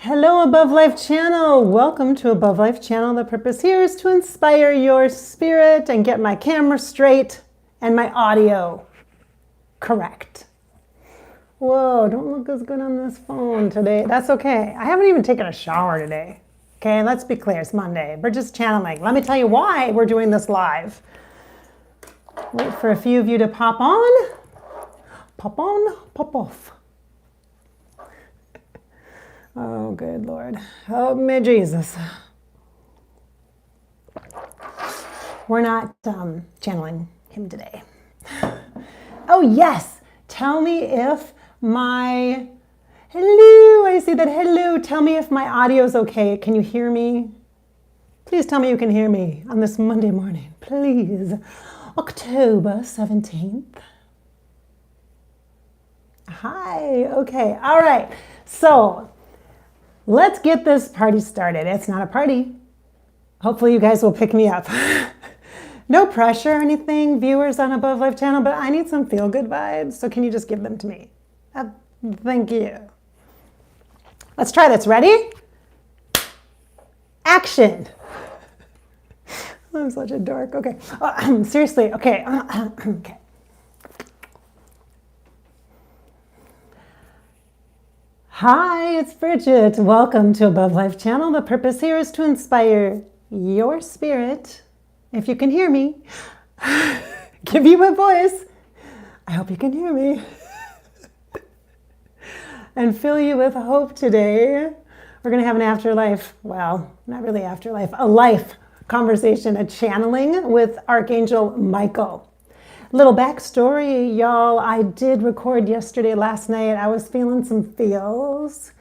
Hello, Above Life Channel. Welcome to Above Life Channel. The purpose here is to inspire your spirit and get my camera straight and my audio correct. Whoa, don't look as good on this phone today. That's okay. I haven't even taken a shower today. Okay, let's be clear. It's Monday. We're just channeling. Let me tell you why we're doing this live. Wait for a few of you to pop on. Pop on, pop off. Oh, good Lord. Help me, Jesus. We're not channeling him today. Oh, yes. Tell me if my... Hello, I see that. Hello. Tell me if my audio is okay. Can you hear me? Please tell me you can hear me on this Monday morning. Please. October 17th. Hi. Okay. All right. So... let's get this party started. It's not a party. Hopefully you guys will pick me up. No pressure or anything, viewers on Above Life Channel, but I need some feel-good vibes, so can you just give them to me? Thank you. Let's try this. Ready? Action. I'm such a dork. Okay. Seriously. Okay. Okay. Hi, it's Bridgette. Welcome to Above Life Channel. The purpose here is to inspire your spirit, if you can hear me, give you a voice, I hope you can hear me, and fill you with hope today. We're going to have an afterlife, well, not really afterlife, a life conversation, a channeling with Archangel Michael. Little backstory, y'all. I did record last night. I was feeling some feels.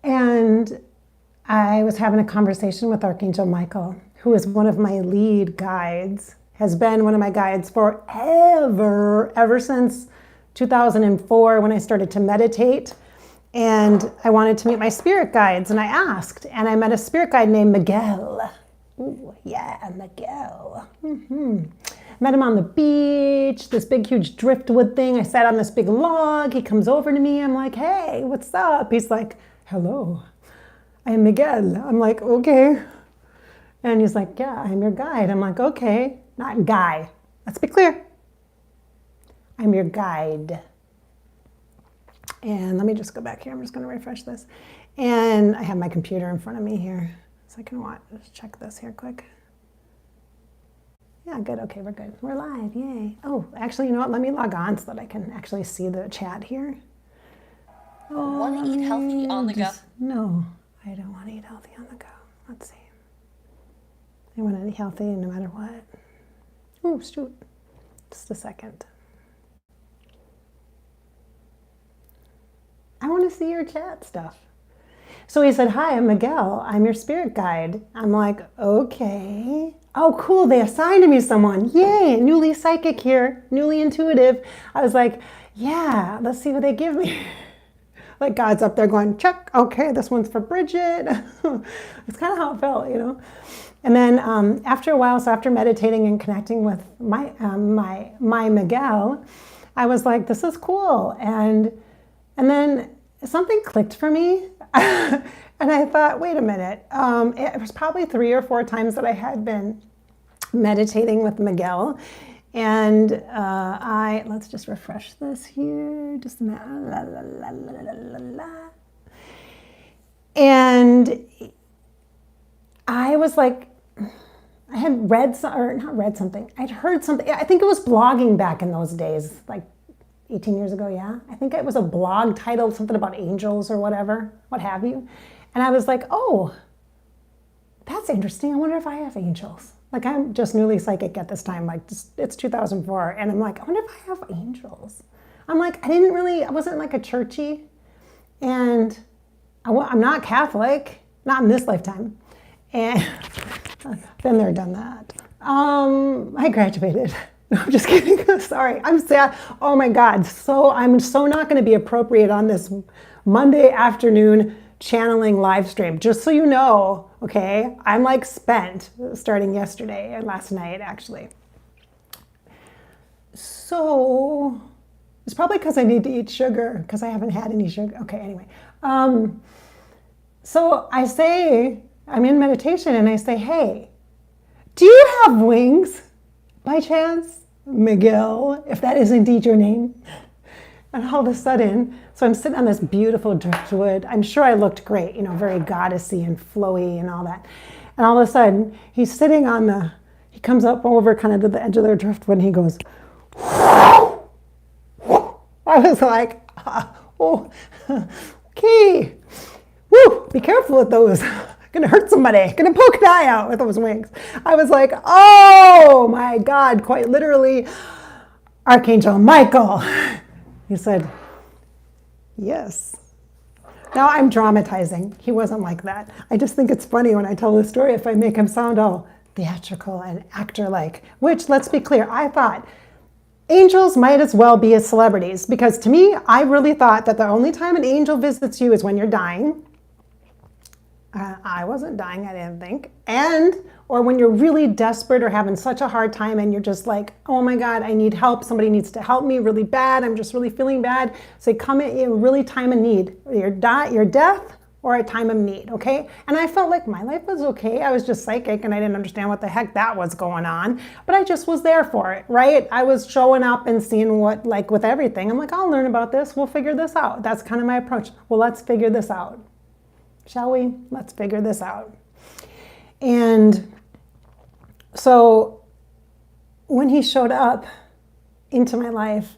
And I was having a conversation with Archangel Michael, who is one of my lead guides, has been one of my guides forever, ever since 2004 when I started to meditate. And I wanted to meet my spirit guides. And I asked, and I met a spirit guide named Miguel. Ooh, yeah, Miguel. Met him on the beach, this big, huge driftwood thing. I sat on this big log. He comes over to me. I'm like, hey, what's up? He's like, hello, I am Miguel. I'm like, okay. And he's like, yeah, I'm your guide. I'm like, okay, not guy. Let's be clear. I'm your guide. And let me just go back here. I'm just going to refresh this. And I have my computer in front of me here. So I can just check this here quick. Yeah, good. Okay, we're good. We're live. Yay. Oh, actually, you know what? Let me log on so that I can actually see the chat here. Oh, Want to eat healthy on the go? No, I don't want to eat healthy on the go. Let's see. I want to eat healthy no matter what. Oh, shoot. Just a second. I want to see your chat stuff. So he said, hi, I'm Miguel. I'm your spirit guide. I'm like, okay. Oh, cool. They assigned me someone. Yay. Newly psychic here. Newly intuitive. I was like, yeah, let's see what they give me. Like God's up there going, check. Okay, this one's for Bridgette. It's kind of how it felt, you know. And then after a while, so after meditating and connecting with my Miguel, I was like, this is cool. And then something clicked for me. And I thought, wait a minute. It was probably 3 or 4 times that I had been meditating with Miguel. And let's just refresh this here. Just a minute. La, la, la, la, la, la, la. And I was like, I had read, or not read something. I'd heard something. I think it was blogging back in those days, like 18 years ago, yeah. I think it was a blog titled something about angels or whatever, what have you. And I was like, oh, that's interesting. I wonder if I have angels. Like, I'm just newly psychic at this time. Like, it's 2004. And I'm like, I wonder if I have angels. I'm like, I wasn't like a churchy. And I'm not Catholic, not in this lifetime. And been there, done that. I graduated. No, I'm just kidding. Sorry. I'm sad. Oh my God. I'm so not going to be appropriate on this Monday afternoon channeling live stream. Just so you know, okay? I'm like spent starting yesterday and last night actually. So it's probably because I need to eat sugar because I haven't had any sugar. Okay, anyway. So I say, I'm in meditation and I say, hey, do you have wings by chance? Miguel, if that is indeed your name. And all of a sudden, so I'm sitting on this beautiful driftwood. I'm sure I looked great, very goddessy and flowy and all that. And all of a sudden, he's sitting on he comes up over kind of to the edge of the driftwood and he goes, I was like, oh, okay. Woo, be careful with those. Gonna hurt somebody, gonna poke an eye out with those wings. I was like, oh my God, quite literally, Archangel Michael. He said, yes. Now I'm dramatizing. He wasn't like that. I just think it's funny when I tell this story if I make him sound all theatrical and actor-like, which, let's be clear, I thought angels might as well be as celebrities, because to me, I really thought that the only time an angel visits you is when you're dying. I wasn't dying, I didn't think. Or when you're really desperate or having such a hard time and you're just like, oh my God, I need help. Somebody needs to help me really bad. I'm just really feeling bad. So they come at you really time of need, your death or a time of need, okay? And I felt like my life was okay. I was just psychic and I didn't understand what the heck that was going on, but I just was there for it, right? I was showing up and seeing what, like with everything, I'm like, I'll learn about this. We'll figure this out. That's kind of my approach. Well, let's figure this out. Shall we? Let's figure this out. And so when he showed up into my life,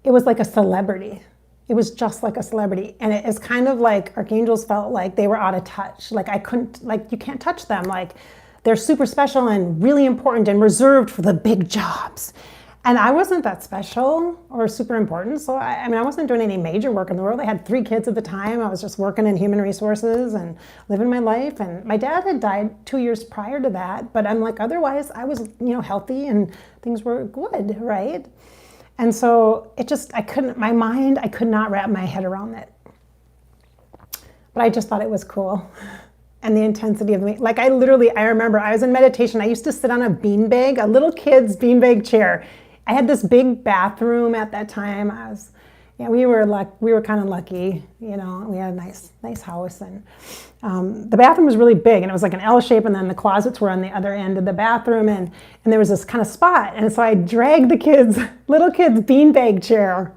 it was like a celebrity. It was just like a celebrity. And it's kind of like archangels felt like they were out of touch. Like I couldn't, like you can't touch them. Like they're super special and really important and reserved for the big jobs. And I wasn't that special or super important. So I wasn't doing any major work in the world. I had 3 kids at the time. I was just working in human resources and living my life. And my dad had died 2 years prior to that. But I'm like, otherwise I was, healthy and things were good, right? And so I could not wrap my head around it. But I just thought it was cool. And the intensity of me. Like I remember I was in meditation. I used to sit on a beanbag, a little kid's beanbag chair. I had this big bathroom at that time. We were kind of lucky, we had a nice house, and the bathroom was really big, and it was like an L shape, and then the closets were on the other end of the bathroom, and there was this kind of spot, and so I dragged the little kid's beanbag chair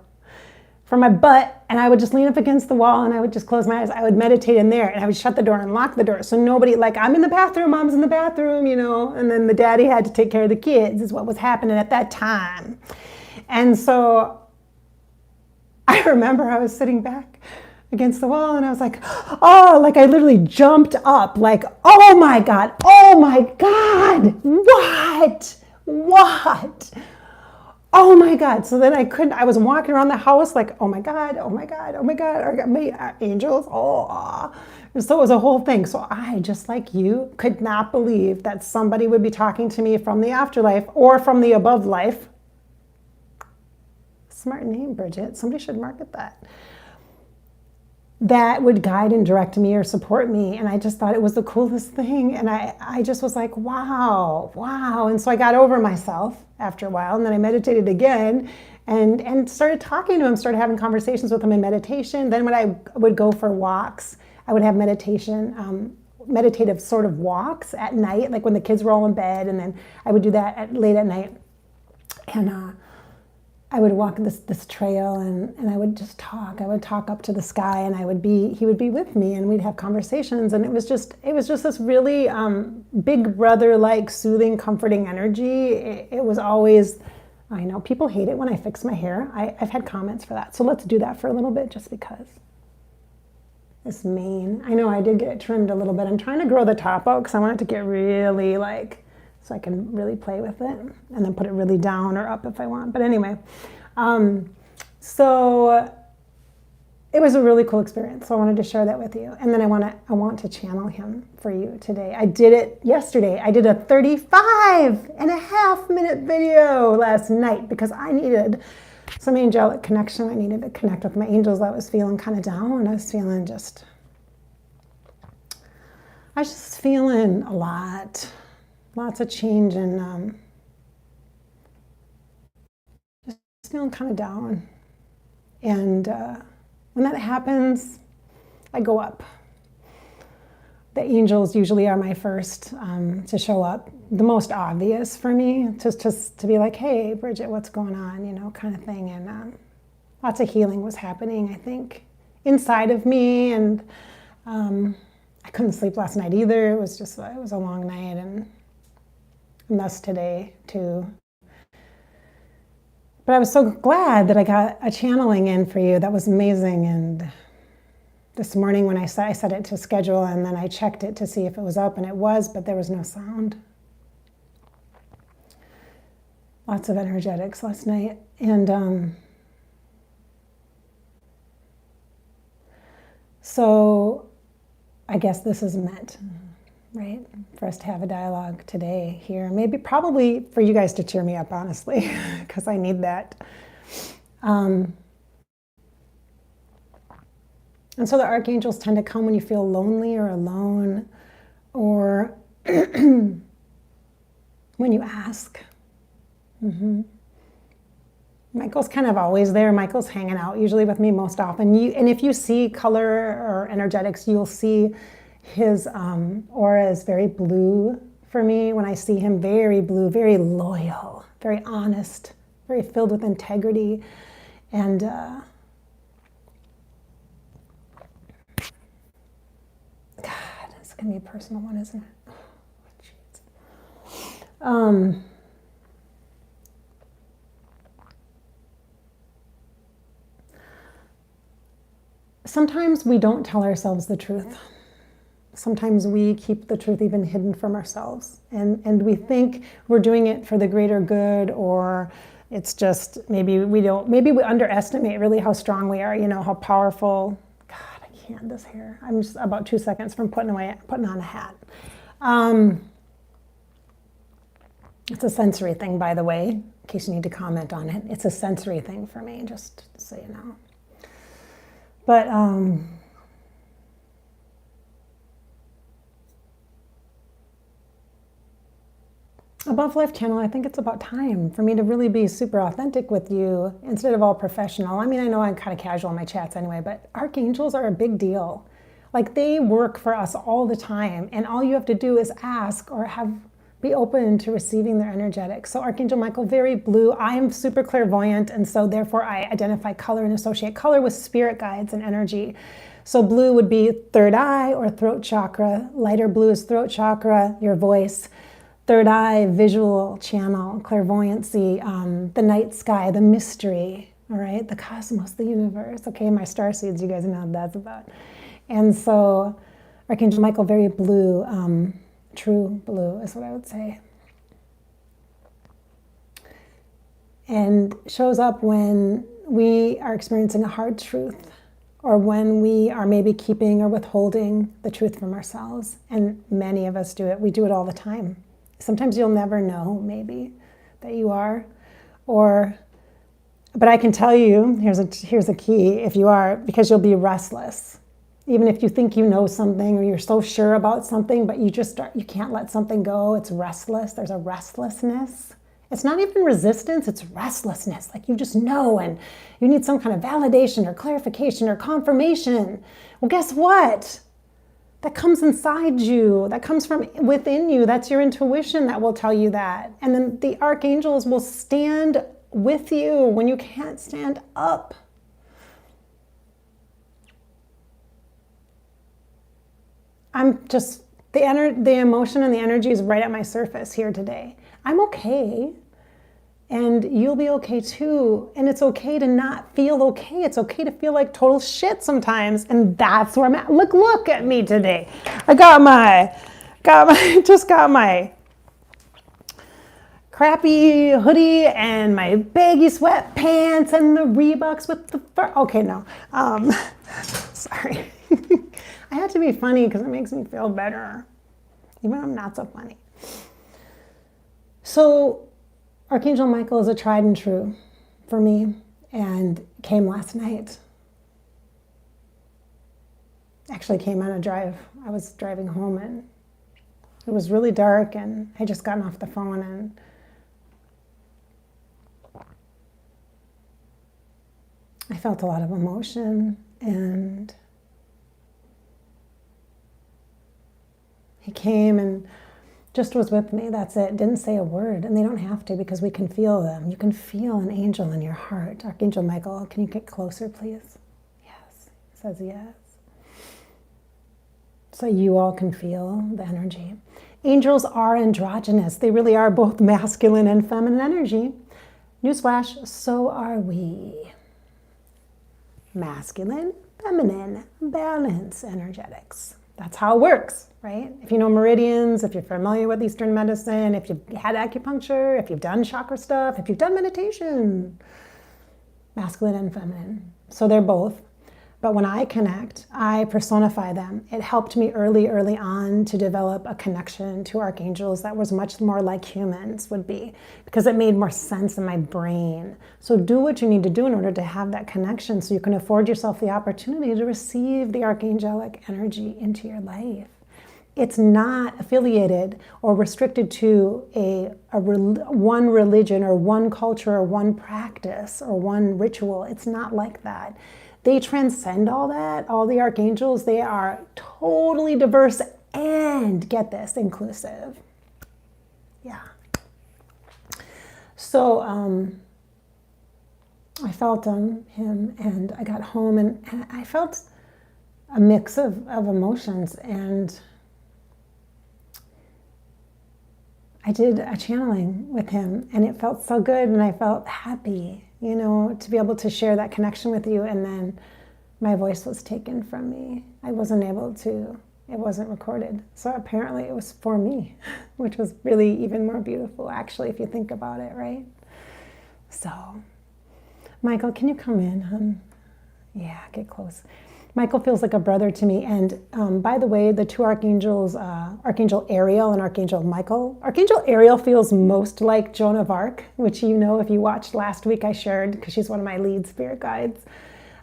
from my butt, and I would just lean up against the wall, and I would just close my eyes. I would meditate in there, and I would shut the door and lock the door, so nobody, like, I'm in the bathroom, mom's in the bathroom, and then the daddy had to take care of the kids, is what was happening at that time. And so I remember I was sitting back against the wall, and I was like, oh, like I literally jumped up, like, oh my God, what? Oh my God. So then I was walking around the house like, oh my God, angels, oh. And so it was a whole thing. So I, just like you, could not believe that somebody would be talking to me from the afterlife or from the above life. Smart name, Bridgette. Somebody should market that. That would guide and direct me or support me. And I just thought it was the coolest thing. And I just was like, wow. And so I got over myself after a while. And then I meditated again and started talking to him, started having conversations with him in meditation. Then when I would go for walks, I would have meditative sort of walks at night, like when the kids were all in bed. And then I would do that late at night. And I would walk this trail and I would just talk. I would talk up to the sky, and he would be with me, and we'd have conversations. And it was just this really big brother-like, soothing, comforting energy. It was always, I know people hate it when I fix my hair. I've had comments for that. So let's do that for a little bit, just because. This mane, I know I did get it trimmed a little bit. I'm trying to grow the top out because I want it to get really so I can really play with it and then put it really down or up if I want. But anyway, so it was a really cool experience. So I wanted to share that with you. And then I want to channel him for you today. I did it yesterday. I did a 35.5-minute video last night because I needed some angelic connection. I needed to connect with my angels. I was feeling kind of down. I was just feeling a lot. Lots of change, and just feeling kind of down. And when that happens, I go up. the angels usually are my first to show up, the most obvious for me, just to be like, hey, Bridgette, what's going on, kind of thing. And lots of healing was happening, I think, inside of me. And I couldn't sleep last night either. It was a long night, and thus today too. But I was so glad that I got a channeling in for you. That was amazing. And this morning when I set it to schedule, and then I checked it to see if it was up, and it was, but there was no sound. Lots of energetics last night. And so I guess this is meant, right, for us to have a dialogue today here. Maybe, probably for you guys to cheer me up, honestly, because I need that. And so the archangels tend to come when you feel lonely or alone, or when you ask. Michael's kind of always there. Michael's hanging out usually with me most often. And if you see color or energetics, you'll see his aura is very blue for me. When I see him, very blue, very loyal, very honest, very filled with integrity. And God, it's going to be a personal one, isn't it? Oh, sometimes we don't tell ourselves the truth. Sometimes we keep the truth even hidden from ourselves. And we think we're doing it for the greater good, or it's just maybe we underestimate really how strong we are, how powerful. God, I can't, this hair. I'm just about 2 seconds from putting on a hat. It's a sensory thing, by the way, in case you need to comment on it. It's a sensory thing for me, just so you know. But Above Life Channel, I think it's about time for me to really be super authentic with you instead of all professional. I mean, I know I'm kind of casual in my chats anyway, but archangels are a big deal. Like, they work for us all the time, and all you have to do is ask or be open to receiving their energetics. So Archangel Michael, very blue. I am super clairvoyant, and so therefore I identify color and associate color with spirit guides and energy. So blue would be third eye or throat chakra. Lighter blue is throat chakra, your voice. Third eye, visual channel, clairvoyancy, the night sky, the mystery, all right? The cosmos, the universe. Okay, my starseeds, you guys know what that's about. And so Archangel Michael, very blue, true blue is what I would say. And shows up when we are experiencing a hard truth, or when we are maybe keeping or withholding the truth from ourselves. And many of us do it. We do it all the time. Sometimes you'll never know, maybe, that you are. But I can tell you, here's a key, if you are, because you'll be restless. Even if you think you know something, or you're so sure about something, but you can't let something go. It's restless. There's a restlessness. It's not even resistance, it's restlessness. Like, you just know, and you need some kind of validation or clarification or confirmation. Well, guess what? That comes inside you. That comes from within you. That's your intuition that will tell you that. And then the archangels will stand with you when you can't stand up. I'm just, the emotion and the energy is right at my surface here today. I'm okay. And you'll be okay too. And it's okay to not feel okay. It's okay to feel like total shit sometimes. And that's where I'm at. Look at me today. I just got my crappy hoodie and my baggy sweatpants and the Reeboks with the fur. Okay, no. Sorry. I had to be funny because it makes me feel better, even when I'm not so funny. So Archangel Michael is a tried and true for me, and came last night. Actually came on a drive. I was driving home, and it was really dark, and I had just gotten off the phone, and I felt a lot of emotion, and He came and just was with me. That's it. Didn't say a word. And they don't have to, because we can feel them. You can feel an angel in your heart. Archangel Michael, can you get closer, please? Yes. He says yes. So you all can feel the energy. Angels are androgynous. They really are both masculine and feminine energy. Newsflash, so are we. Masculine, feminine, balance energetics. That's how it works, right? If you know meridians, if you're familiar with Eastern medicine, if you've had acupuncture, if you've done chakra stuff, if you've done meditation, masculine and feminine. So they're both. But when I connect, I personify them. It helped me early on to develop a connection to archangels that was much more like humans would be, because it made more sense in my brain. So do what you need to do in order to have that connection, so you can afford yourself the opportunity to receive the archangelic energy into your life. It's not affiliated or restricted to one religion or one culture or one practice or one ritual. It's not like that. They transcend all that. All the archangels, they are totally diverse and, get this, inclusive. Yeah. So I felt him, and I got home, and I felt a mix of emotions, and I did a channeling with him, and it felt so good, and I felt happy, to be able to share that connection with you. And then my voice was taken from me. I wasn't able to, it wasn't recorded. So apparently it was for me, which was really even more beautiful, actually, if you think about it, right? So, Michael, can you come in, hon? Yeah, get close. Michael feels like a brother to me. And by the way, the two archangels, Archangel Ariel and Archangel Michael. Archangel Ariel feels most like Joan of Arc, which if you watched last week, I shared, because she's one of my lead spirit guides.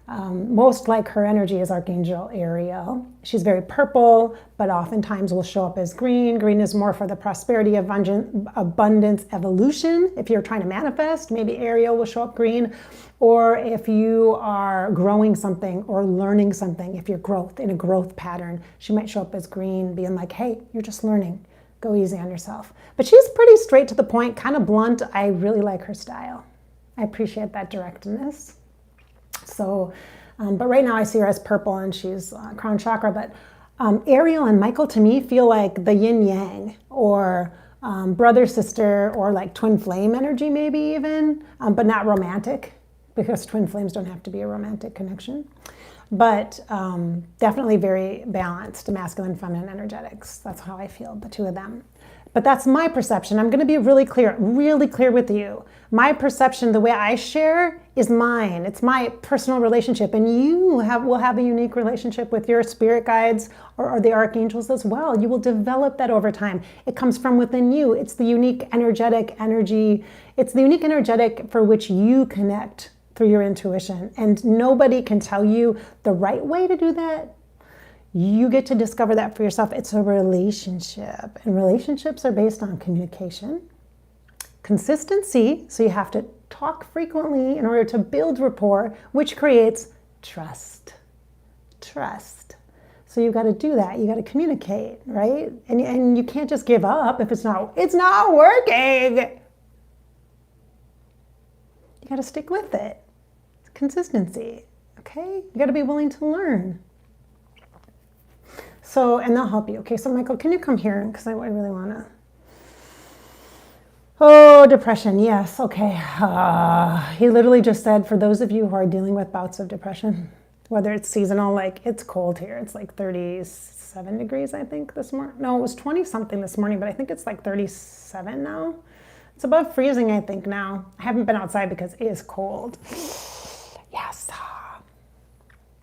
Most like her energy is Archangel Ariel. She's very purple, but oftentimes will show up as green. Green is more for the prosperity, abundance, evolution. If you're trying to manifest, maybe Ariel will show up green. Or if you are growing something or learning something, if you're in a growth pattern, she might show up as green, being like, hey, you're just learning. Go easy on yourself. But she's pretty straight to the point, kind of blunt. I really like her style. I appreciate that directness. So, but right now I see her as purple, and she's crown chakra. But Ariel and Michael to me feel like the yin yang, or brother, sister, or like twin flame energy maybe even, but not romantic, because twin flames don't have to be a romantic connection. But definitely very balanced, masculine, feminine energetics. That's how I feel, the two of them. But that's my perception. I'm going to be really clear with you. My perception, the way I share, is mine. It's my personal relationship. And you will have a unique relationship with your spirit guides or the archangels as well. You will develop that over time. It comes from within you. It's the unique energetic energy. It's the unique energetic for which you connect through your intuition. And nobody can tell you the right way to do that. You get to discover that for yourself. It's a relationship, and relationships are based on communication, consistency, so you have to talk frequently in order to build rapport, which creates trust. So you've got to do that. You got to communicate, right? And you can't just give up if it's not working. You got to stick with it. It's consistency, okay? You got to be willing to learn. So, and they'll help you. Okay, so Michael, can you come here? Because I really want to. Oh, depression. Yes. Okay. He literally just said, for those of you who are dealing with bouts of depression, whether it's seasonal, like it's cold here. It's like 37 degrees, I think, this morning. No, it was 20 something this morning, but I think it's like 37 now. It's above freezing, I think, now. I haven't been outside because it is cold. Yes.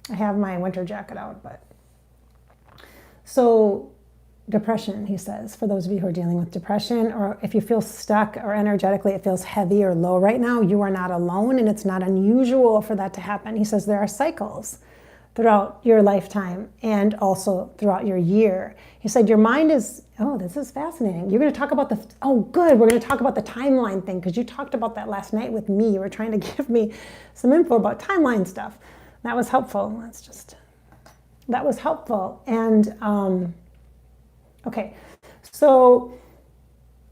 I have my winter jacket out, but. So depression, he says, for those of you who are dealing with depression, or if you feel stuck or energetically it feels heavy or low right now, you are not alone, and it's not unusual for that to happen. He says there are cycles throughout your lifetime and also throughout your year. He said your mind is, oh, this is fascinating. You're going to talk about we're going to talk about the timeline thing, because you talked about that last night with me. You were trying to give me some info about timeline stuff. That was helpful. That was helpful. And Okay, so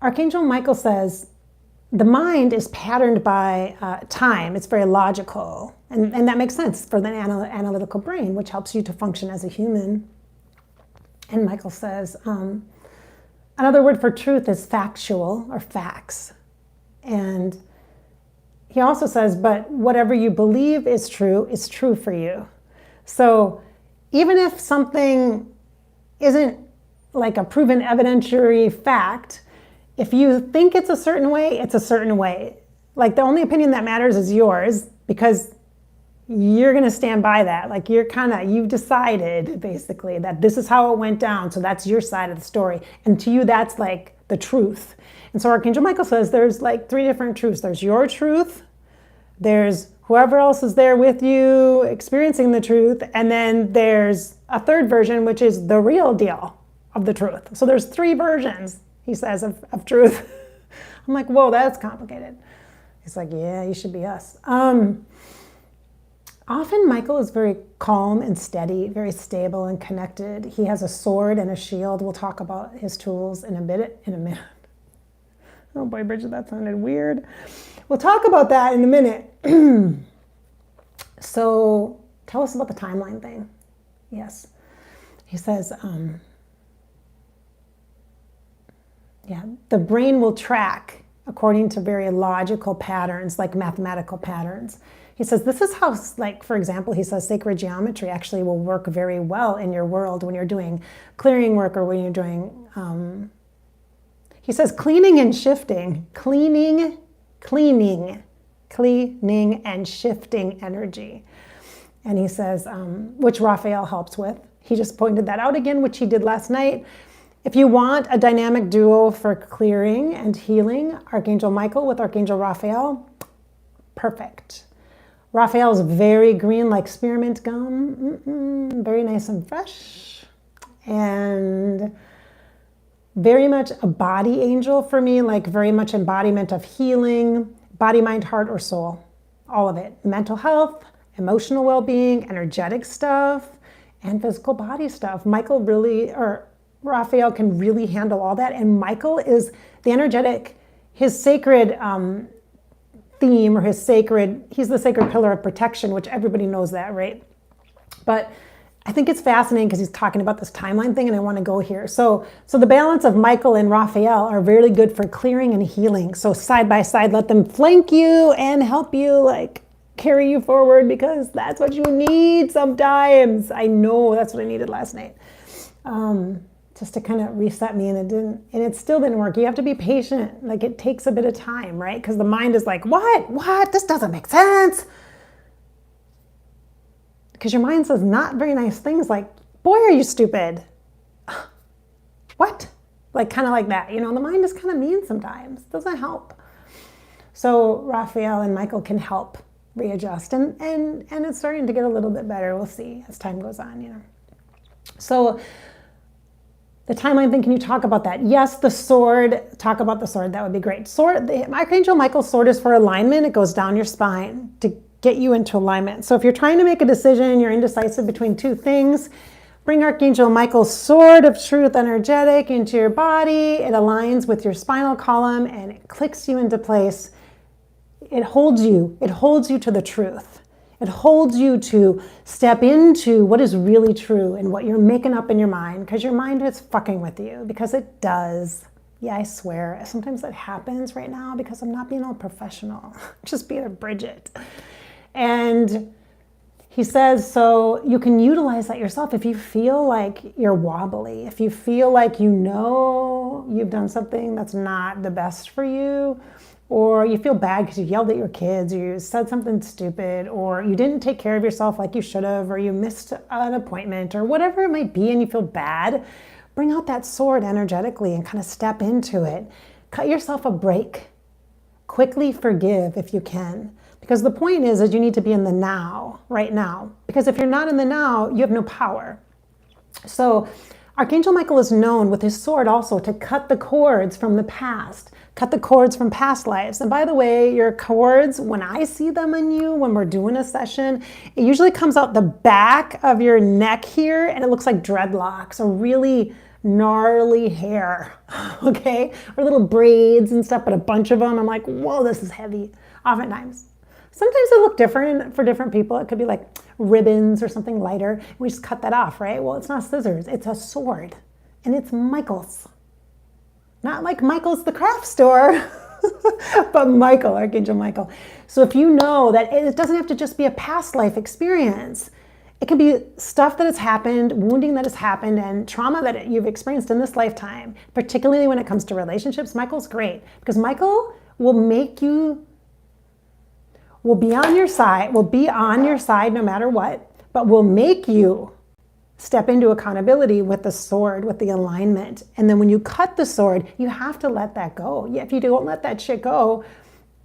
Archangel Michael says the mind is patterned by time. It's very logical. And that makes sense for the analytical brain, which helps you to function as a human. And Michael says, another word for truth is factual or facts. And he also says, but whatever you believe is true for you. So even if something isn't like a proven evidentiary fact, if you think it's a certain way, it's a certain way. Like the only opinion that matters is yours because you're going to stand by that. Like you've decided basically that this is how it went down. So that's your side of the story. And to you, that's like the truth. And so Archangel Michael says there's like 3 different truths. There's your truth. There's whoever else is there with you experiencing the truth. And then there's a 3rd version, which is the real deal of the truth. So there's 3 versions, he says, of truth. I'm like, whoa, that's complicated. He's like, yeah, you should be us. Often Michael is very calm and steady, very stable and connected. He has a sword and a shield. We'll talk about his tools in a minute. Oh boy, Bridgette, that sounded weird. We'll talk about that in a minute. So tell us about the timeline thing. Yes. He says, the brain will track according to very logical patterns, like mathematical patterns. He says this is how, like, for example, he says sacred geometry actually will work very well in your world when you're doing clearing work or when you're doing, he says cleaning and shifting, cleaning and shifting energy. And he says, which Raphael helps with. He just pointed that out again, which he did last night. If you want a dynamic duo for clearing and healing, Archangel Michael with Archangel Raphael, perfect. Raphael is very green, like spearmint gum, very nice and fresh, and very much a body angel for me, like very much embodiment of healing, body, mind, heart, or soul, all of it. Mental health, emotional well-being, energetic stuff, and physical body stuff. Raphael can really handle all that, and Michael is the energetic, his sacred theme, or he's the sacred pillar of protection, which everybody knows that, right? But I think it's fascinating because he's talking about this timeline thing, and I want to go here. So the balance of Michael and Raphael are really good for clearing and healing. So side by side, let them flank you and help you, like, carry you forward, because that's what you need sometimes. I know that's what I needed last night. Just to kind of reset me, and it still didn't work. You have to be patient. Like, it takes a bit of time, right? Because the mind is like, what? This doesn't make sense. Because your mind says not very nice things like, boy, are you stupid. What? Like, kind of like that. You know, the mind is kind of mean sometimes. It doesn't help. So Raphael and Michael can help readjust. And it's starting to get a little bit better. We'll see as time goes on, you know. So the timeline thing, can you talk about that? Yes, the sword. Talk about the sword. That would be great. The Archangel Michael's sword is for alignment. It goes down your spine to get you into alignment. So if you're trying to make a decision, you're indecisive between 2 things, bring Archangel Michael's sword of truth energetic into your body. It aligns with your spinal column and it clicks you into place. It holds you. It holds you to the truth. It holds you to step into what is really true and what you're making up in your mind, because your mind is fucking with you, because it does. Yeah, I swear. Sometimes that happens right now because I'm not being all professional. Just being a Bridgette. And he says, so you can utilize that yourself if you feel like you're wobbly, if you feel like you know you've done something that's not the best for you, or you feel bad because you yelled at your kids, or you said something stupid, or you didn't take care of yourself like you should have, or you missed an appointment, or whatever it might be, and you feel bad, bring out that sword energetically and kind of step into it. Cut yourself a break. Quickly forgive if you can. Because the point is that you need to be in the now, right now. Because if you're not in the now, you have no power. So Archangel Michael is known with his sword also to cut the cords from the past, cut the cords from past lives. And by the way, your cords, when I see them in you, when we're doing a session, it usually comes out the back of your neck here, and it looks like dreadlocks, or really gnarly hair, okay? Or little braids and stuff, but a bunch of them. I'm like, whoa, this is heavy, oftentimes. Sometimes they look different for different people. It could be like ribbons or something lighter. We just cut that off, right? Well, it's not scissors, it's a sword. And it's Michael's. Not like Michael's the craft store, but Michael, Archangel Michael. So if you know that it doesn't have to just be a past life experience, it can be stuff that has happened, wounding that has happened, and trauma that you've experienced in this lifetime, particularly when it comes to relationships. Michael's great because Michael will make you, will be on your side no matter what, but will make you step into accountability with the sword, with the alignment. And then when you cut the sword, you have to let that go. Yeah, if you don't let that shit go,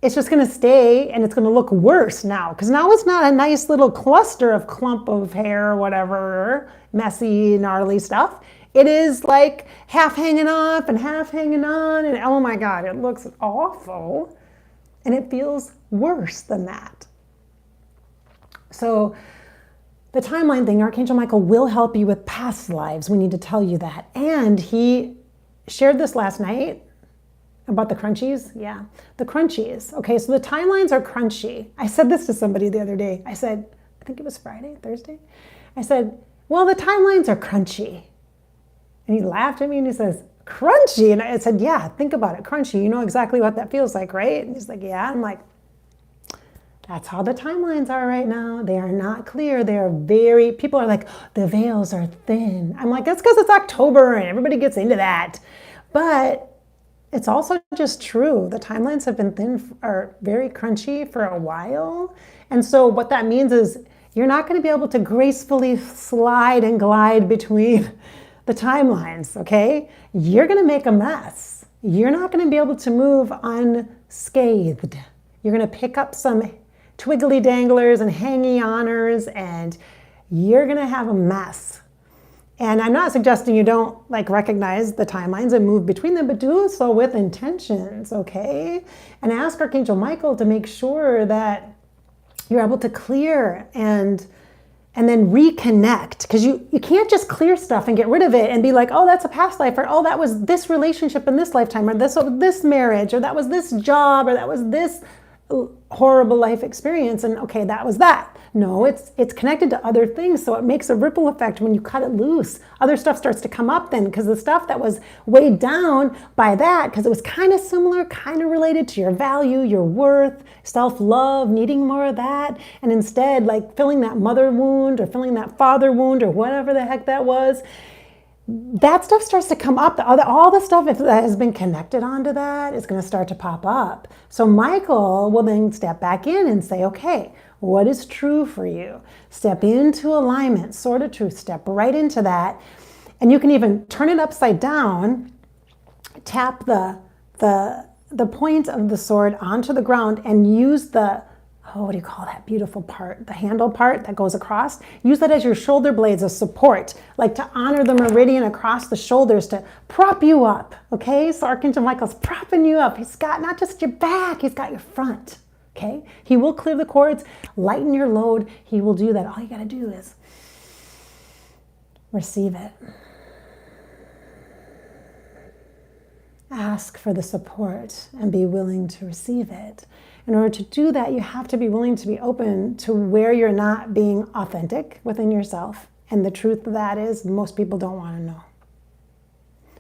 it's just going to stay and it's going to look worse now. Because now it's not a nice little clump of hair or whatever, messy, gnarly stuff. It is like half hanging off and half hanging on. And oh my God, it looks awful. And it feels worse than that. So the timeline thing, Archangel Michael will help you with past lives. We need to tell you that. And he shared this last night about the crunchies. Yeah, the crunchies. Okay, so the timelines are crunchy. I said this to somebody the other day. I said, I think it was Thursday. I said, well, the timelines are crunchy. And he laughed at me and he says, crunchy? And I said, yeah, think about it, crunchy. You know exactly what that feels like, right? And he's like, yeah. I'm like, that's how the timelines are right now. They are not clear. They are people are like, the veils are thin. I'm like, that's because it's October and everybody gets into that. But it's also just true. The timelines have been thin or very crunchy for a while. And so what that means is you're not going to be able to gracefully slide and glide between the timelines, okay? You're going to make a mess. You're not going to be able to move unscathed. You're going to pick up some twiggly danglers and hangy-oners, and you're going to have a mess. And I'm not suggesting you don't recognize the timelines and move between them, but do so with intentions, okay? And ask Archangel Michael to make sure that you're able to clear and then reconnect, because you can't just clear stuff and get rid of it and be like, oh, that's a past life, or oh, that was this relationship in this lifetime, or this marriage, or that was this job, or that was this horrible life experience, and okay, that was that. No, it's connected to other things, so it makes a ripple effect when you cut it loose. Other stuff starts to come up then, because the stuff that was weighed down by that, because it was kind of similar, kind of related to your value, your worth, self-love, needing more of that, and instead filling that mother wound or filling that father wound or whatever the heck that was, that stuff starts to come up. All the stuff that has been connected onto that is going to start to pop up. So Michael will then step back in and say, okay, what is true for you? Step into alignment, sword of truth, step right into that. And you can even turn it upside down, tap the point of the sword onto the ground and use what do you call that beautiful part? The handle part that goes across. Use that as your shoulder blades as support, to honor the meridian across the shoulders to prop you up, okay? So Archangel Michael's propping you up. He's got not just your back, he's got your front, okay? He will clear the cords, lighten your load. He will do that. All you gotta do is receive it. Ask for the support and be willing to receive it. In order to do that, you have to be willing to be open to where you're not being authentic within yourself. And the truth of that is most people don't want to know.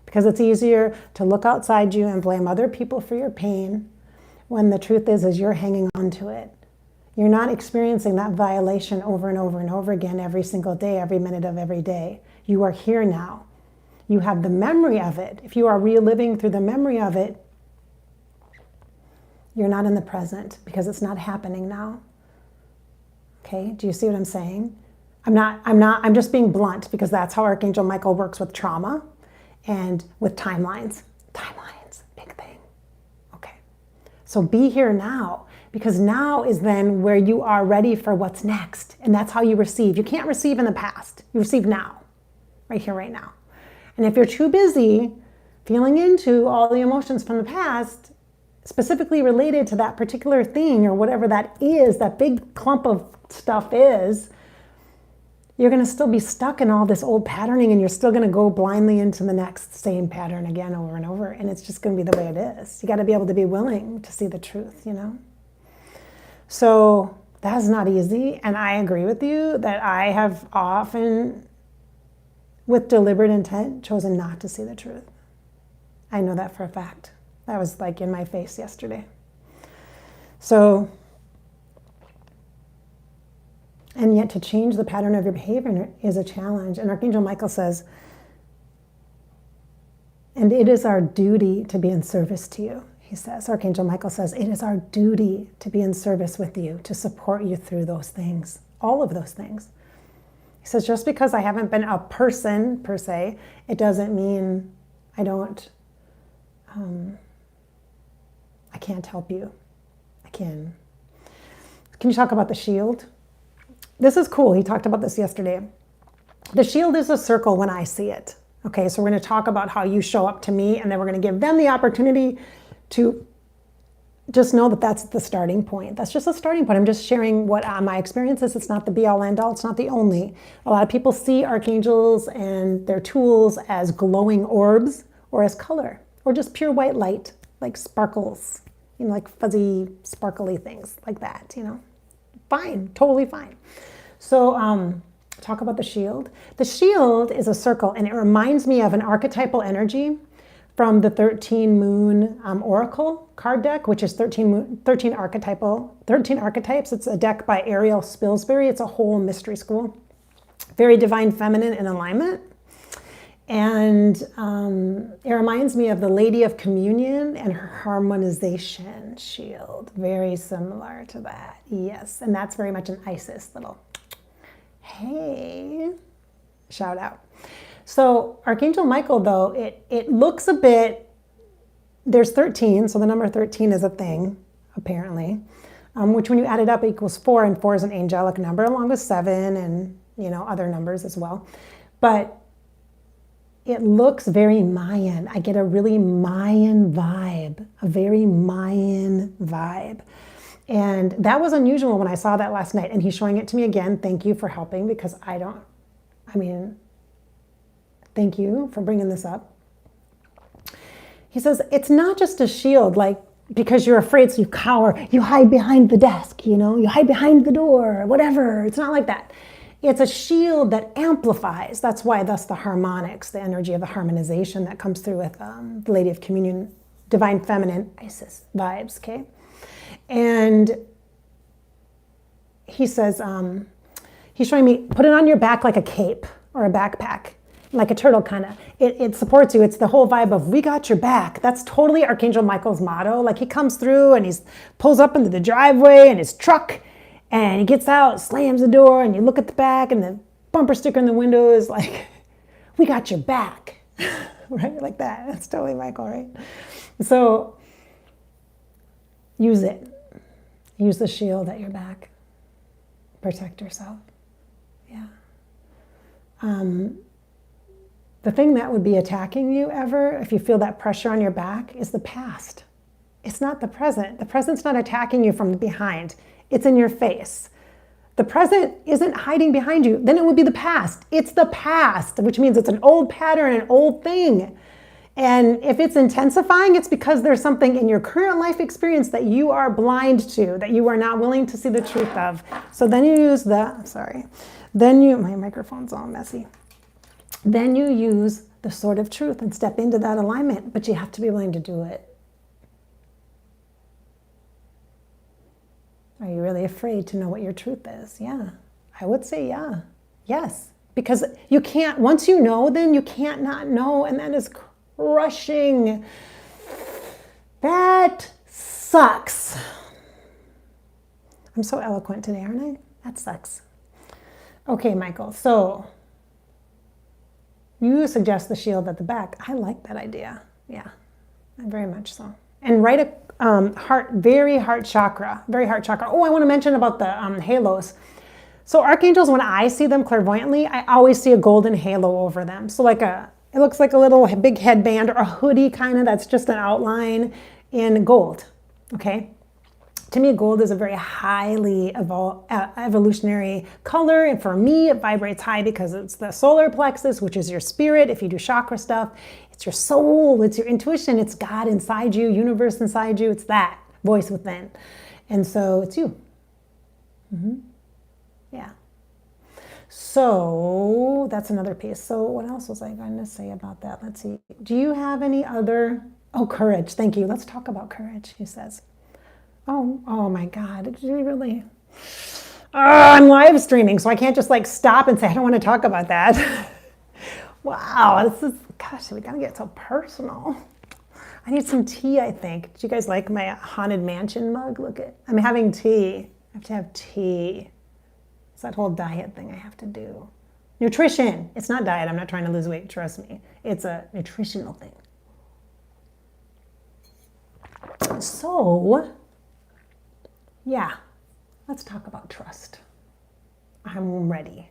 Because it's easier to look outside you and blame other people for your pain when the truth is you're hanging on to it. You're not experiencing that violation over and over and over again every single day, every minute of every day. You are here now. You have the memory of it. If you are reliving through the memory of it, you're not in the present because it's not happening now. Okay, do you see what I'm saying? I'm just being blunt because that's how Archangel Michael works with trauma and with timelines. Timelines, big thing. Okay, so be here now, because now is then where you are ready for what's next. And that's how you receive. You can't receive in the past. You receive now, right here, right now. And if you're too busy feeling into all the emotions from the past, specifically related to that particular thing or whatever that is, that big clump of stuff is, you're going to still be stuck in all this old patterning, and you're still going to go blindly into the next same pattern again over and over. And it's just going to be the way it is. You got to be able to be willing to see the truth, you know? So that's not easy. And I agree with you that I have often, with deliberate intent, chosen not to see the truth. I know that for a fact. That was like in my face yesterday. So, and yet to change the pattern of your behavior is a challenge. And Archangel Michael says, and it is our duty to be in service to you. He says, Archangel Michael says, it is our duty to be in service with you, to support you through those things, all of those things. He says, just because I haven't been a person per se, it doesn't mean I can't help you. I can. Can you talk about the shield? This is cool. He talked about this yesterday. The shield is a circle when I see it. Okay, so we're going to talk about how you show up to me, and then we're going to give them the opportunity to just know that that's the starting point. That's just a starting point. I'm just sharing what my experience is. It's not the be all end all. It's not the only. A lot of people see archangels and their tools as glowing orbs or as color or just pure white light, like sparkles, you know, like fuzzy, sparkly things like that, you know. Fine, totally fine. So talk about the shield. The shield is a circle, and it reminds me of an archetypal energy from the 13 Moon Oracle card deck, which is 13 archetypes. It's a deck by Ariel Spilsbury. It's a whole mystery school. Very divine feminine in alignment. And it reminds me of the Lady of Communion and her harmonization shield. Very similar to that. Yes, and that's very much an Isis little, hey, shout out. So Archangel Michael, though, it looks a bit, there's 13, so the number 13 is a thing, apparently, which when you add it up equals 4, and 4 is an angelic number, along with 7 and, you know, other numbers as well. But it looks very Mayan. I get a really Mayan vibe, a very Mayan vibe. And that was unusual when I saw that last night. And he's showing it to me again. Thank you for helping, because thank you for bringing this up. He says, it's not just a shield, like, because you're afraid, so you cower, you hide behind the desk, you know, you hide behind the door, whatever. It's not like that. It's a shield that amplifies. That's the harmonics, the energy of the harmonization that comes through with the Lady of Communion, divine feminine, Isis vibes, okay? And he says, he's showing me, put it on your back like a cape or a backpack, like a turtle kind of. It supports you. It's the whole vibe of, we got your back. That's totally Archangel Michael's motto. Like, he comes through and he pulls up into the driveway in his truck, and he gets out, slams the door, and you look at the back, and the bumper sticker in the window is like, we got your back, right? Like that. That's totally Michael, right? So use it. Use the shield at your back. Protect yourself. Yeah. The thing that would be attacking you ever, if you feel that pressure on your back, is the past. It's not the present. The present's not attacking you from behind. It's in your face. The present isn't hiding behind you. Then it would be the past. It's the past, which means it's an old pattern, an old thing. And if it's intensifying, it's because there's something in your current life experience that you are blind to, that you are not willing to see the truth of. So then you use my microphone's all messy. Then you use the sword of truth and step into that alignment, but you have to be willing to do it. Are you really afraid to know what your truth is? Yeah, I would say yeah, yes. Because you can't, once you know, then you can't not know, and that is crushing. That sucks. I'm so eloquent today, aren't I? That sucks. Okay, Michael, so you suggest the shield at the back. I like that idea. Yeah, very much so. And write a very heart chakra. Oh, I want to mention about the halos. So archangels, when I see them clairvoyantly, I always see a golden halo over them. So it looks like a little big headband or a hoodie kind of, that's just an outline in gold, okay? To me, gold is a very highly evolutionary color. And for me, it vibrates high because it's the solar plexus, which is your spirit. If you do chakra stuff, it's your soul, it's your intuition, it's God inside you, universe inside you. It's that voice within. And so it's you. Yeah. So that's another piece. So what else was I going to say about that? Let's see. Do you have any other? Oh, courage. Thank you. Let's talk about courage, he says. Oh my God. Did you really? I'm live streaming, so I can't just like stop and say, I don't want to talk about that. Wow. This is, gosh, we got to get so personal. I need some tea, I think. Do you guys like my Haunted Mansion mug? Look at, I'm having tea. I have to have tea. It's that whole diet thing I have to do. Nutrition. It's not diet. I'm not trying to lose weight. Trust me. It's a nutritional thing. So, yeah, let's talk about trust. I'm ready.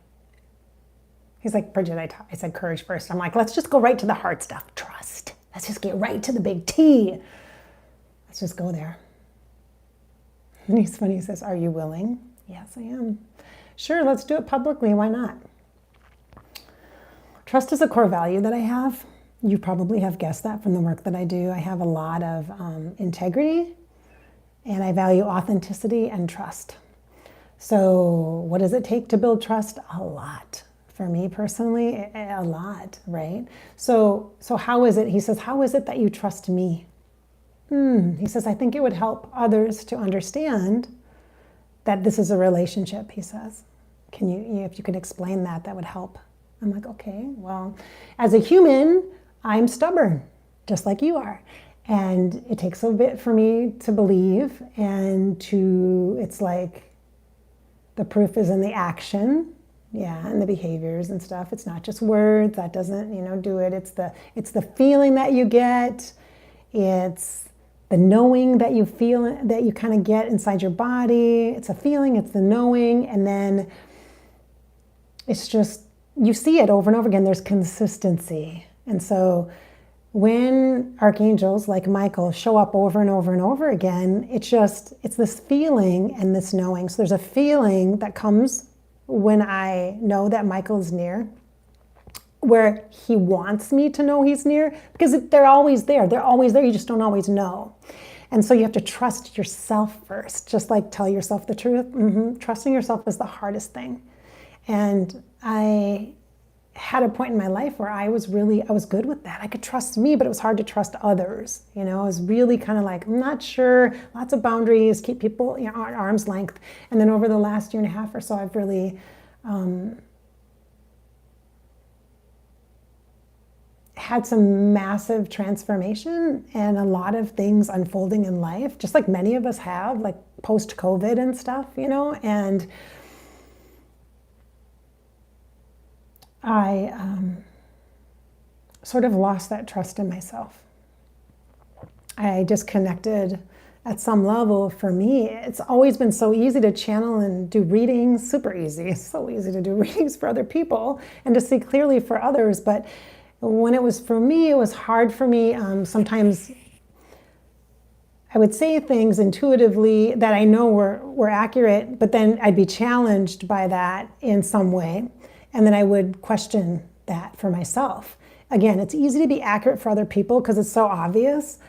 He's like, Bridgette, I said courage first. I'm like, let's just go right to the hard stuff. Trust. Let's just get right to the big T. Let's just go there. And he's funny. He says, are you willing? Yes, I am. Sure, let's do it publicly. Why not? Trust is a core value that I have. You probably have guessed that from the work that I do. I have a lot of integrity, and I value authenticity and trust. So what does it take to build trust? A lot. For me personally, a lot, right? So how is it? He says, how is it that you trust me? He says, I think it would help others to understand that this is a relationship, he says. Can you, if you could explain that, that would help. I'm like, okay, well, as a human, I'm stubborn, just like you are. And it takes a bit for me to believe and to, it's like the proof is in the action, yeah, and the behaviors and stuff. It's not just words, that doesn't, do it. It's the feeling that you get. It's the knowing that you feel, that you kind of get inside your body. It's a feeling, it's the knowing, and then it's just, you see it over and over again. There's consistency. And so when archangels like Michael show up over and over and over again, it's this feeling and this knowing. So there's a feeling that comes when I know that Michael is near, where he wants me to know he's near, because they're always there. They're always there. You just don't always know. And so you have to trust yourself first, just like tell yourself the truth. Trusting yourself is the hardest thing. And I had a point in my life where I was good with that. I could trust me, but it was hard to trust others. I was really kind of like, I'm not sure, lots of boundaries, keep people at arm's length. And then over the last year and a half or so, I've really had some massive transformation and a lot of things unfolding in life, just like many of us have, like post-COVID and stuff, and I sort of lost that trust in myself. I disconnected at some level. For me, it's always been so easy to channel and do readings, super easy. It's so easy to do readings for other people and to see clearly for others. But when it was for me, it was hard for me. Sometimes I would say things intuitively that I know were accurate, but then I'd be challenged by that in some way. And then I would question that for myself. Again, it's easy to be accurate for other people because it's so obvious.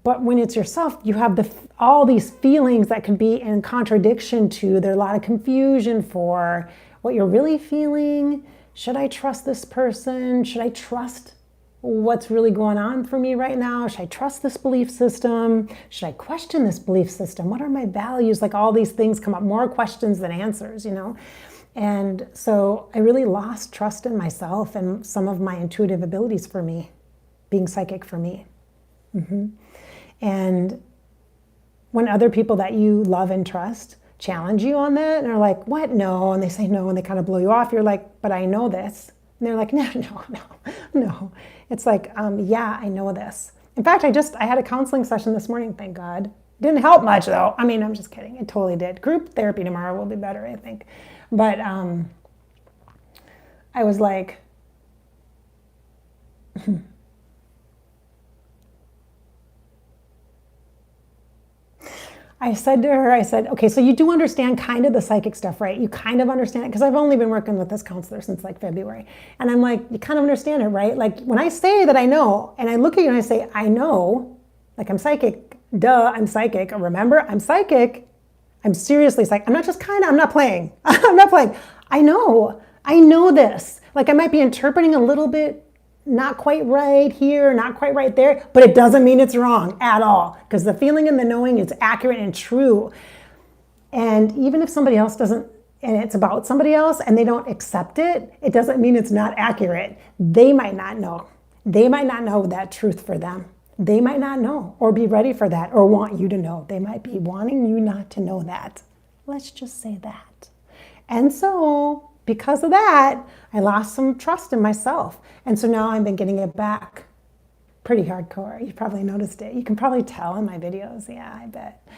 But when it's yourself, you have all these feelings that could be in contradiction to. There's a lot of confusion for what you're really feeling. Should I trust this person? Should I trust what's really going on for me right now? Should I trust this belief system? Should I question this belief system? What are my values? Like all these things come up, more questions than answers, And so I really lost trust in myself and some of my intuitive abilities for me, being psychic for me. And when other people that you love and trust challenge you on that and are like, what? No. And they say no, and they kind of blow you off. You're like, but I know this. And they're like, no. It's like, yeah, I know this. In fact, I had a counseling session this morning, thank God. Didn't help much though. I mean, I'm just kidding. It totally did. Group therapy tomorrow will be better, I think. But I was like, I said to her, okay, so you do understand kind of the psychic stuff, right? You kind of understand it, because I've only been working with this counselor since like February. And I'm like, you kind of understand it, right? Like when I say that I know, and I look at you and I say, I know, like I'm psychic, duh, I'm psychic. Remember, I'm psychic. I'm seriously psychic. I'm not just kind of, I'm not playing. I'm not playing. I know this. Like I might be interpreting a little bit not quite right here, not quite right there, but it doesn't mean it's wrong at all, because the feeling and the knowing is accurate and true. And even if somebody else doesn't, and it's about somebody else and they don't accept it, it doesn't mean it's not accurate. They might not know. They might not know that truth for them. They might not know or be ready for that or want you to know. They might be wanting you not to know that. Let's just say that. And so because of that, I lost some trust in myself. And so now I've been getting it back pretty hardcore. You probably noticed it. You can probably tell in my videos. Yeah, I bet.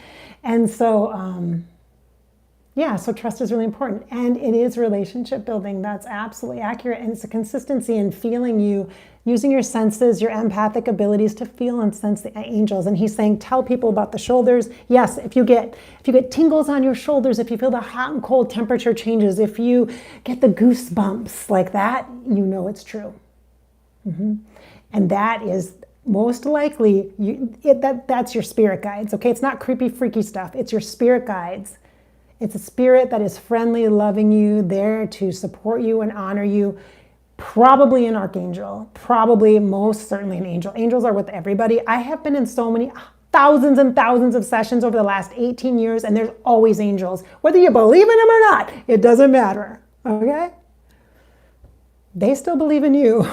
And so, so trust is really important. And it is relationship building. That's absolutely accurate. And it's a consistency in feeling you, using your senses, your empathic abilities to feel and sense the angels. And he's saying, tell people about the shoulders. Yes, if you get tingles on your shoulders, if you feel the hot and cold temperature changes, if you get the goosebumps like that, you know it's true. And that is most likely, that's your spirit guides, okay? It's not creepy, freaky stuff. It's your spirit guides. It's a spirit that is friendly, loving you, there to support you and honor you. Probably an archangel, probably most certainly an angel. Angels are with everybody. I have been in so many thousands and thousands of sessions over the last 18 years, and there's always angels. Whether you believe in them or not, it doesn't matter, okay? They still believe in you.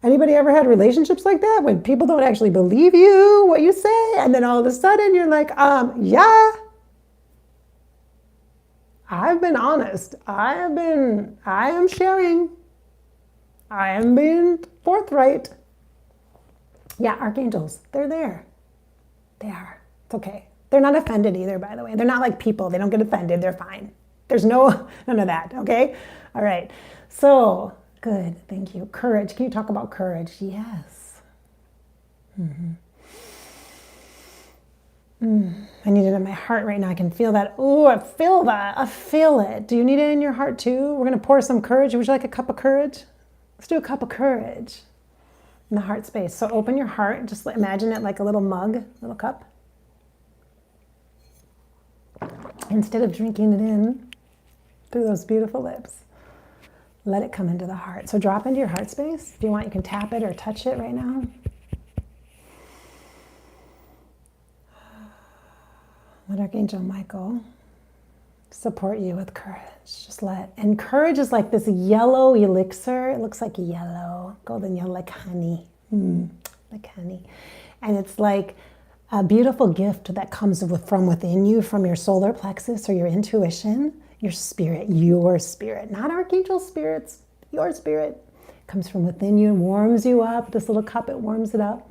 Anybody ever had relationships like that when people don't actually believe you, what you say, and then all of a sudden you're like, yeah. I've been honest. I am sharing. I am being forthright. Yeah, archangels, they're there. They are. It's okay. They're not offended either, by the way. They're not like people. They don't get offended. They're fine. There's none of that, okay? All right. So, good. Thank you. Courage. Can you talk about courage? Yes. I need it in my heart right now. I can feel that. Oh, I feel that. I feel it. Do you need it in your heart too? We're going to pour some courage. Would you like a cup of courage? Let's do a cup of courage in the heart space. So open your heart. Just imagine it like a little mug, little cup. Instead of drinking it in through those beautiful lips, let it come into the heart. So drop into your heart space. If you want, you can tap it or touch it right now. Let Archangel Michael support you with courage. And courage is like this yellow elixir. It looks like yellow, golden yellow, like honey, like honey. And it's like a beautiful gift that comes from within you, from your solar plexus or your intuition, your spirit, not archangel spirits, your spirit comes from within you and warms you up. This little cup, it warms it up.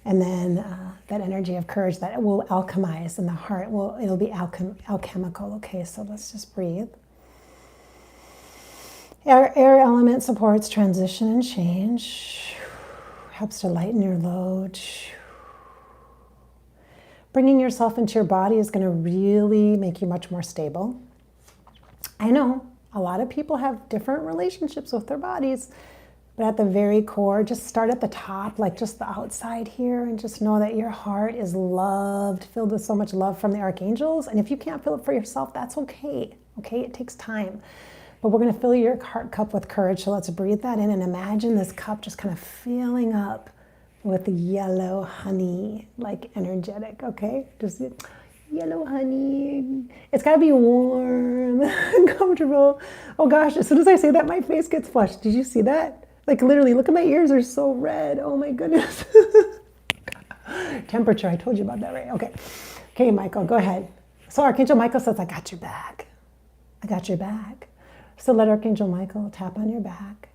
And then that energy of courage that it will alchemize in the heart, it'll be alchemical. Okay, so let's just breathe. Air element supports transition and change, helps to lighten your load. Bringing yourself into your body is going to really make you much more stable. I know a lot of people have different relationships with their bodies. But at the very core, just start at the top, like just the outside here, and just know that your heart is loved, filled with so much love from the archangels. And if you can't feel it for yourself, that's okay. Okay, it takes time. But we're going to fill your heart cup with courage. So let's breathe that in and imagine this cup just kind of filling up with yellow honey, like energetic, okay? Just yellow honey. It's got to be warm and comfortable. Oh gosh, as soon as I say that, my face gets flushed. Did you see that? Like literally, look at my ears, they're so red. Oh my goodness. Temperature, I told you about that, right? Okay. Okay, Michael, go ahead. So Archangel Michael says, I got your back. I got your back. So let Archangel Michael tap on your back.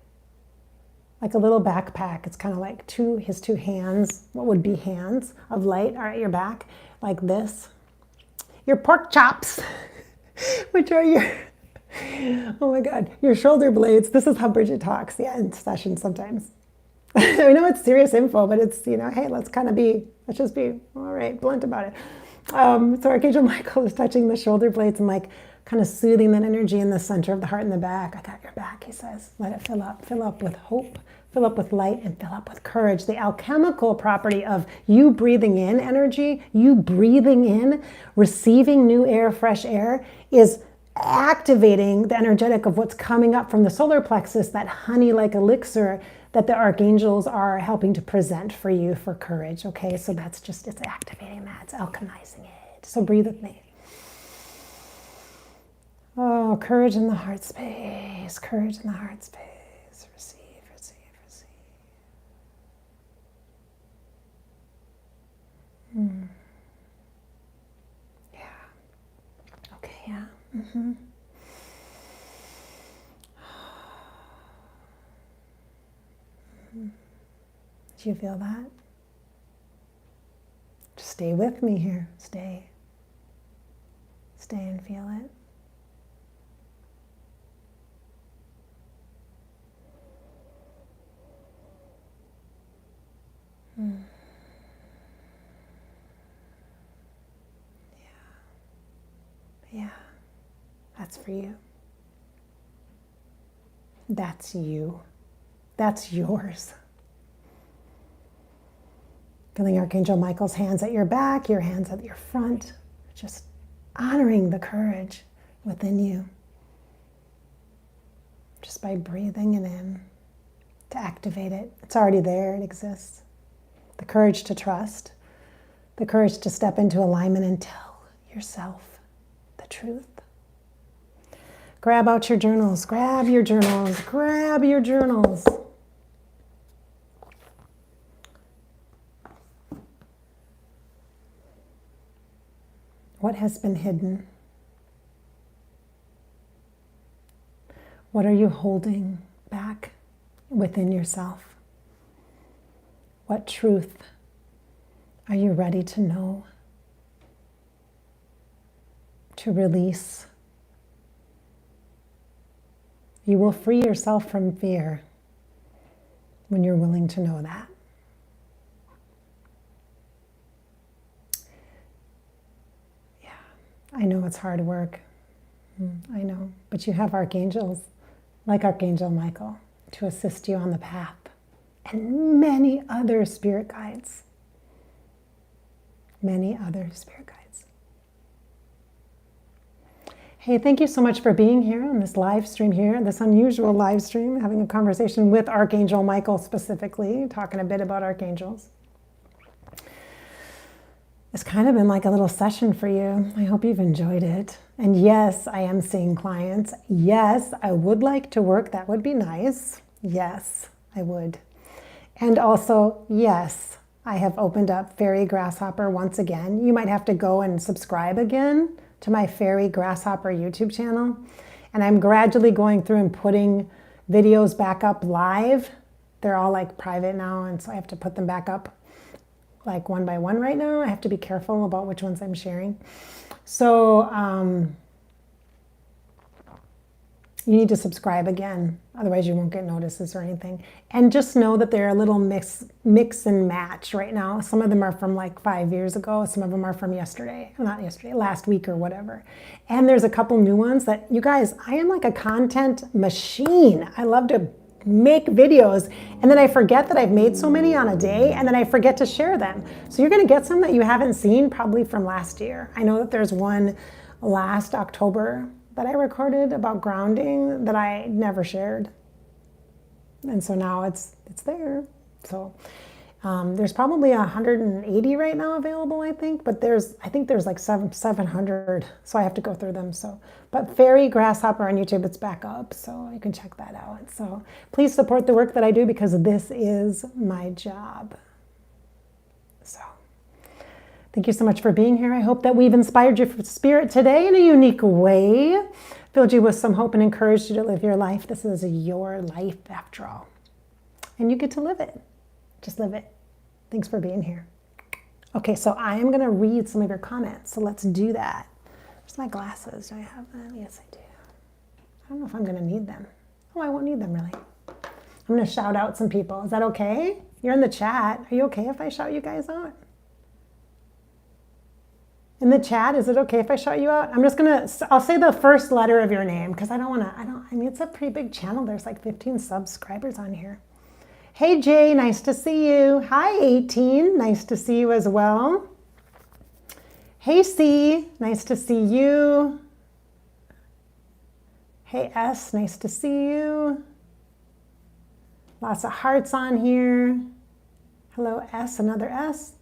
Like a little backpack. It's kind of like his two hands, what would be hands of light are at your back, like this. Your pork chops, which are your... Oh my God, your shoulder blades. This is how Bridgette talks, in sessions sometimes. I know it's serious info, but it's, hey, let's just be, all right, blunt about it. So Archangel Michael is touching the shoulder blades and like kind of soothing that energy in the center of the heart and the back. I got your back, he says. Let it fill up with hope, fill up with light, and fill up with courage. The alchemical property of you breathing in energy, you breathing in, receiving new air, fresh air, is activating the energetic of what's coming up from the solar plexus, that honey-like elixir that the archangels are helping to present for you for courage. Okay, so that's just, it's activating that, it's alchemizing it. So breathe with me. Oh, courage in the heart space, courage in the heart space. Receive, receive, receive. Yeah. Okay, yeah. Do you feel that? Just stay with me here. Stay. Stay and feel it. Yeah. That's for you. That's you. That's yours. Feeling Archangel Michael's hands at your back, your hands at your front, just honoring the courage within you. Just by breathing it in to activate it. It's already there, it exists. The courage to trust, the courage to step into alignment and tell yourself the truth. Grab out your journals, grab your journals, grab your journals. What has been hidden? What are you holding back within yourself? What truth are you ready to know, to release? You will free yourself from fear when you're willing to know that. Yeah, I know it's hard work. I know, but you have archangels like Archangel Michael to assist you on the path, and many other spirit guides. Many other spirit guides. Hey, thank you so much for being here on this live stream here, this unusual live stream, having a conversation with Archangel Michael specifically, talking a bit about archangels. It's kind of been like a little session for you. I hope you've enjoyed it. And yes, I am seeing clients. Yes, I would like to work. That would be nice. Yes, I would. And also, yes, I have opened up Fairy Grasshopper once again. You might have to go and subscribe again to my Fairy Grasshopper YouTube channel. And I'm gradually going through and putting videos back up live. They're all like private now, and so I have to put them back up like one by one right now. I have to be careful about which ones I'm sharing. So you need to subscribe again, otherwise you won't get notices or anything. And just know that they're a little mix and match right now. Some of them are from like 5 years ago. Some of them are from yesterday, not yesterday, last week or whatever. And there's a couple new ones that, you guys, I am like a content machine. I love to make videos, and then I forget that I've made so many on a day, and then I forget to share them. So you're gonna get some that you haven't seen probably from last year. I know that there's one last October that I recorded about grounding that I never shared. And so now it's there. So there's probably 180 right now available, I think, but I think there's like 700, so I have to go through them. So, but Fairy Grasshopper on YouTube, it's back up, so you can check that out. So please support the work that I do, because this is my job. So thank you so much for being here. I hope that we've inspired your spirit today in a unique way, filled you with some hope and encouraged you to live your life. This is your life after all, and you get to live it. Just live it. Thanks for being here. Okay, so I am going to read some of your comments. So let's do that. Where's my glasses? Do I have them? Yes, I do. I don't know if I'm going to need them. Oh, I won't need them really. I'm going to shout out some people. Is that okay? You're in the chat. Are you okay if I shout you guys out? In the chat, is it okay if I shout you out? I'll say the first letter of your name because I mean, it's a pretty big channel. There's like 15 subscribers on here. Hey, Jay, nice to see you. Hi, 18, nice to see you as well. Hey, C, nice to see you. Hey, S, nice to see you. Lots of hearts on here. Hello, S, another S.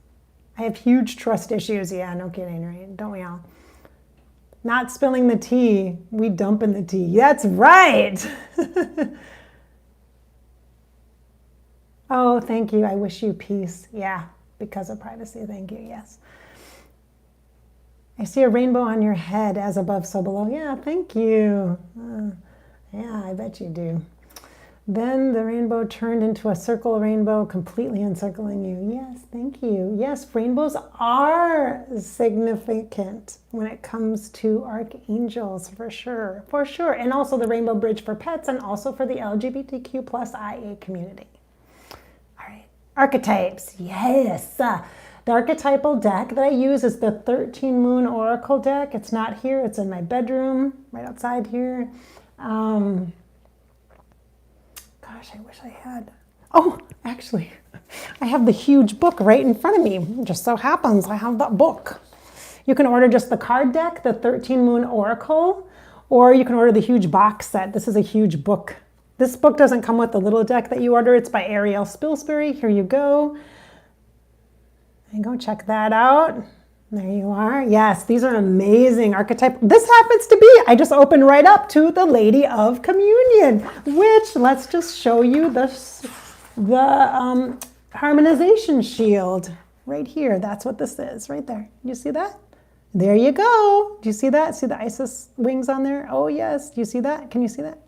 I have huge trust issues. Yeah, no kidding, right? Don't we all? Not spilling the tea. We dump in the tea. That's right. Oh, thank you. I wish you peace. Yeah, because of privacy. Thank you. Yes. I see a rainbow on your head, as above, so below. Yeah, thank you. Yeah, I bet you do. Then the rainbow turned into a circle rainbow, completely encircling you. Yes, thank you. Yes, rainbows are significant when it comes to archangels, for sure. For sure. And also the Rainbow Bridge for pets and also for the LGBTQ plus IA community. All right. Archetypes. Yes. The archetypal deck that I use is the 13 Moon Oracle deck. It's not here. It's in my bedroom, right outside here. Gosh, I wish I had. Oh, actually, I have the huge book right in front of me. It just so happens I have that book. You can order just the card deck, the 13 Moon Oracle, or you can order the huge box set. This is a huge book. This book doesn't come with the little deck that you order. It's by Ariel Spilsbury. Here you go. And go check that out. There you are. Yes, these are amazing archetype. This happens to be, I just opened right up to the Lady of Communion, which, let's just show you the harmonization shield right here. That's what this is right there. You see that? There you go. Do you see that? See the Isis wings on there? Oh, yes. Do you see that? Can you see that?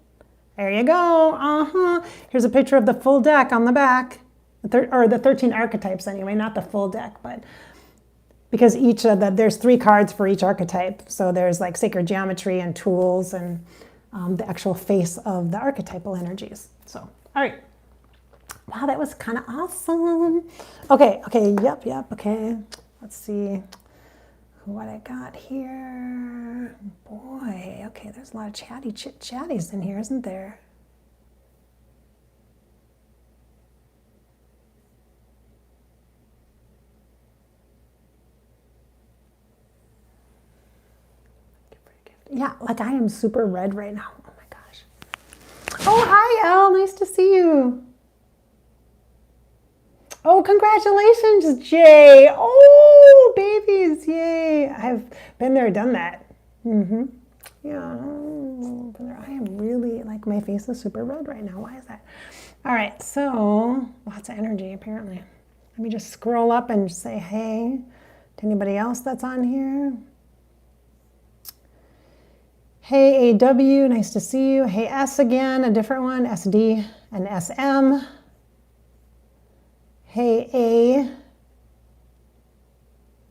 There you go. Here's a picture of the full deck on the back, or the 13 archetypes anyway, not the full deck, but because each of there's 3 cards for each archetype. So there's like sacred geometry and tools and the actual face of the archetypal energies. So, all right. Wow, that was kind of awesome. Okay, yep, okay. Let's see what I got here. Boy, okay, there's a lot of chit-chatties in here, isn't there? Yeah, like I am super red right now. Oh my gosh. Oh, hi, Elle. Nice to see you. Oh, congratulations, Jay. Oh, babies. Yay. I've been there, done that. Yeah. I am really, like, my face is super red right now. Why is that? All right. So, lots of energy, apparently. Let me just scroll up and say hey to anybody else that's on here. Hey, AW, nice to see you. Hey, S again, a different one, SD and SM. Hey, A.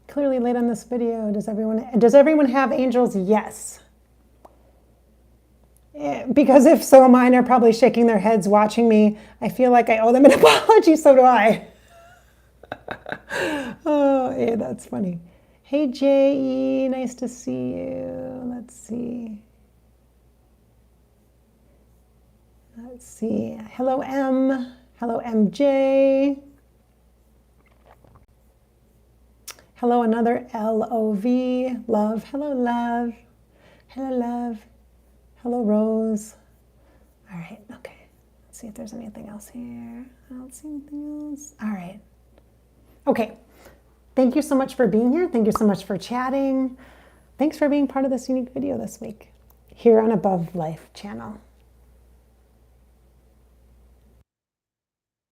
Clearly late on this video. Does everyone have angels? Yes. Because if so, mine are probably shaking their heads watching me. I feel like I owe them an apology, so do I. Oh, yeah, that's funny. Hey, J.E., nice to see you. Let's see. Hello, M. Hello, MJ. Hello, another L-O-V. Love. Hello, love. Hello, love. Hello, Rose. All right, okay. Let's see if there's anything else here. I don't see anything else. All right. Okay. Thank you so much for being here. Thank you so much for chatting. Thanks for being part of this unique video this week here on Above Life channel.